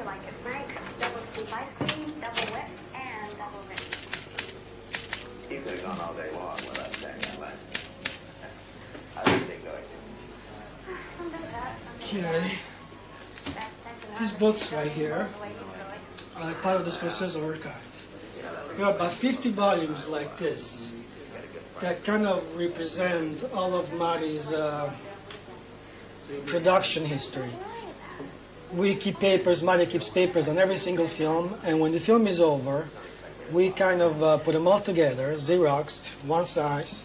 Like a Frank, double scoop ice cream, double wet, and double rich. You could have gone all day long without saying that last. How did they go? Okay. These books right here are part of the Scorsese Archive. There are about 50 volumes like this that kind of represent all of Marty's production history. We keep papers, Marty keeps papers on every single film, and when the film is over, we kind of put them all together, Xeroxed, one size,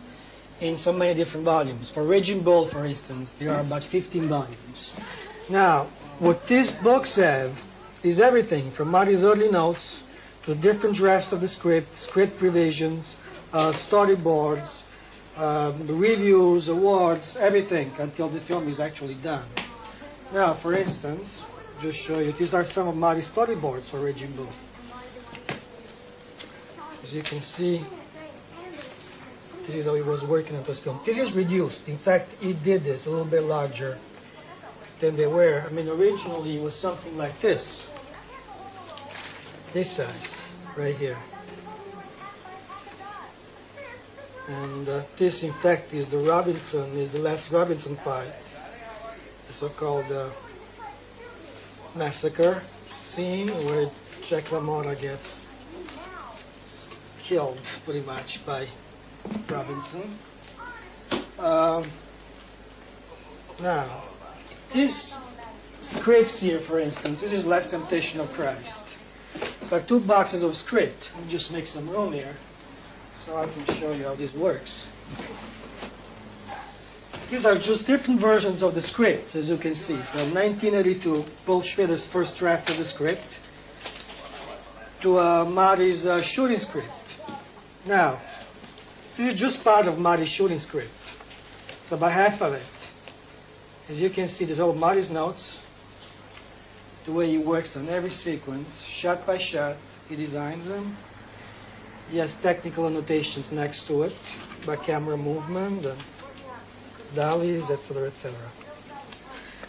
in so many different volumes. For Raging Bull, for instance, there are about 15 volumes. Now, what these books have is everything from Marty's early notes to different drafts of the script, script revisions, storyboards, reviews, awards, everything until the film is actually done. Now, for instance, just show you, these are some of Marty's storyboards for Raging Bull. As you can see, this is how he was working on this film. This is reduced. In fact, he did this a little bit larger than they were. I mean, originally it was something like this. This size, right here. And this, in fact, is the last Robinson fight. The so-called massacre scene where Jack LaMotta gets killed pretty much by Robinson. Now, these scripts here, for instance, this is Last Temptation of Christ. It's like 2 boxes of script. Let me just make some room here so I can show you how this works. These are just different versions of the script, as you can see, from 1982, Paul Schrader's first draft of the script, to Marty's shooting script. Now, this is just part of Marty's shooting script. It's about half of it. As you can see, there's all Marty's notes, the way he works on every sequence, shot by shot, he designs them. He has technical annotations next to it, by camera movement, and dollies, etc., etc.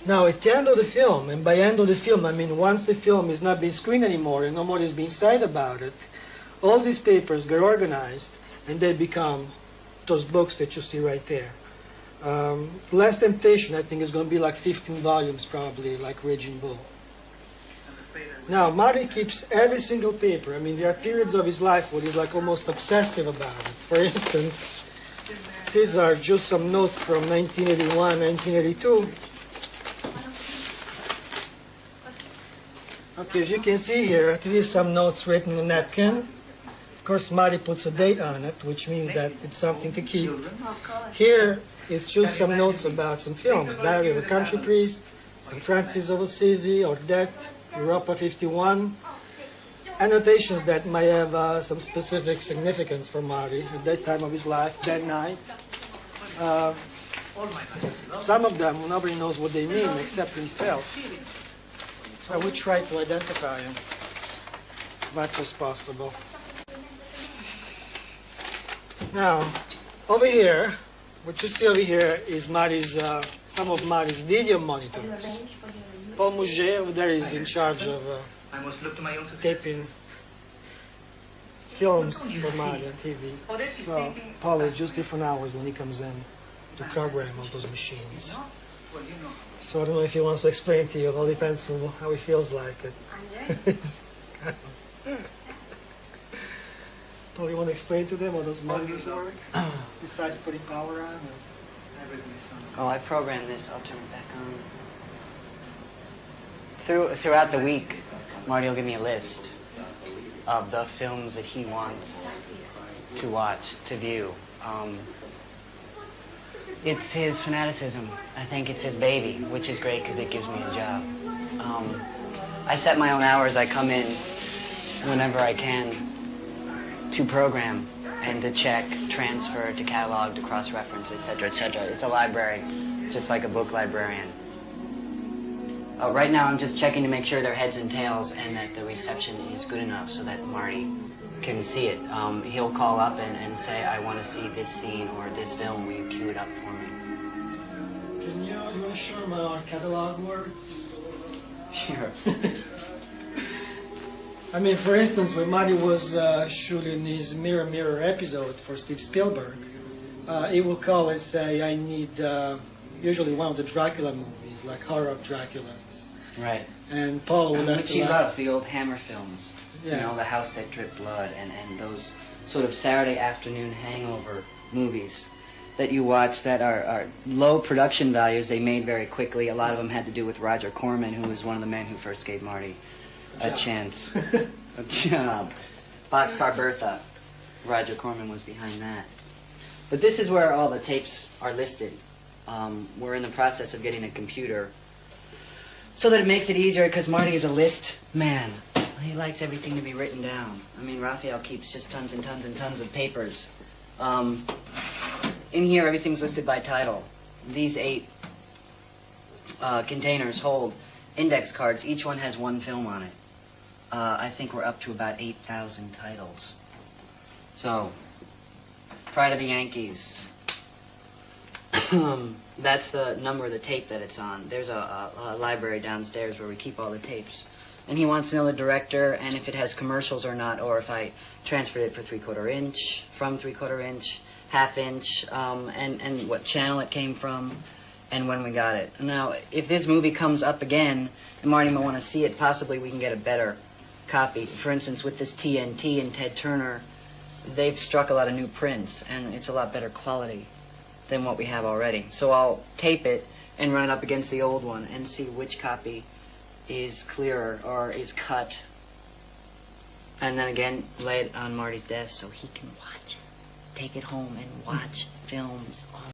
Now, at the end of the film, and by end of the film, I mean once the film is not being screened anymore and no more is being said about it, all these papers get organized and they become those books that you see right there. Last Temptation, I think, is going to be like 15 volumes probably, like Raging Bull. Now, Marty keeps every single paper. I mean, there are periods of his life where he's like almost obsessive about it. For instance, these are just some notes from 1981, 1982. Okay, as you can see here, this is some notes written on a napkin. Of course, Marty puts a date on it, which means that it's something to keep. Here, it's just some notes about some films. Diary of a Country Priest, St. Francis of Assisi, Odette, Europa 51. Annotations that might have some specific significance for Marty at that time of his life, that night. Some of them, nobody knows what they mean except himself. So we try to identify them as much as possible. Now, over here, what you see over here is Marty's, some of Marty's video monitors. Paul Mouget over there is in charge of taping films for Marty on TV. So Paul is just different hours when he comes in to program all those machines. So I don't know if he wants to explain to you. It all depends on how he feels like it. Paul, you want to explain to them how those monitors work? Besides putting power on? Oh, I programmed this. I'll turn it back on. Throughout the week, Marty will give me a list of the films that he wants to watch, to view. It's his fanaticism. I think it's his baby, which is great because it gives me a job. I set my own hours. I come in whenever I can to program and to check, transfer, to catalog, to cross-reference, etc., etc. It's a library, just like a book librarian. Right now I'm just checking to make sure they're heads and tails and that the reception is good enough so that Marty can see it. He'll call up and say, I want to see this scene or this film, will you cue it up for me? Can you want to show them how our catalog works? Sure. I mean, for instance, when Marty was shooting his Mirror Mirror episode for Steve Spielberg, he will call and say, I need usually one of the Dracula movies, like Horror of Dracula's. Right. And Paul would have Which to he like, loves, the old Hammer films. Yeah. You know, The House That Dripped Blood, and those sort of Saturday afternoon hangover movies that you watch that are low production values. They made very quickly. A lot of them had to do with Roger Corman, who was one of the men who first gave Marty a chance. A job. Boxcar Bertha. Roger Corman was behind that. But this is where all the tapes are listed. We're in the process of getting a computer so that it makes it easier, because Marty is a list man. He likes everything to be written down. I mean, Raphael keeps just tons and tons and tons of papers. In here, everything's listed by title. These 8 containers hold index cards. Each one has one film on it. I think we're up to about 8,000 titles. So, Pride of the Yankees. That's the number of the tape that it's on. There's a library downstairs where we keep all the tapes. And he wants to know the director and if it has commercials or not, or if I transferred it for 3/4 inch, from 3/4 inch, half inch, and what channel it came from, and when we got it. Now, if this movie comes up again, and Marty might want to see it, possibly we can get a better copy. For instance, with this TNT and Ted Turner, they've struck a lot of new prints, and it's a lot better quality than what we have already. So I'll tape it and run it up against the old one and see which copy is clearer or is cut, and then again lay it on Marty's desk so he can watch it, take it home and watch films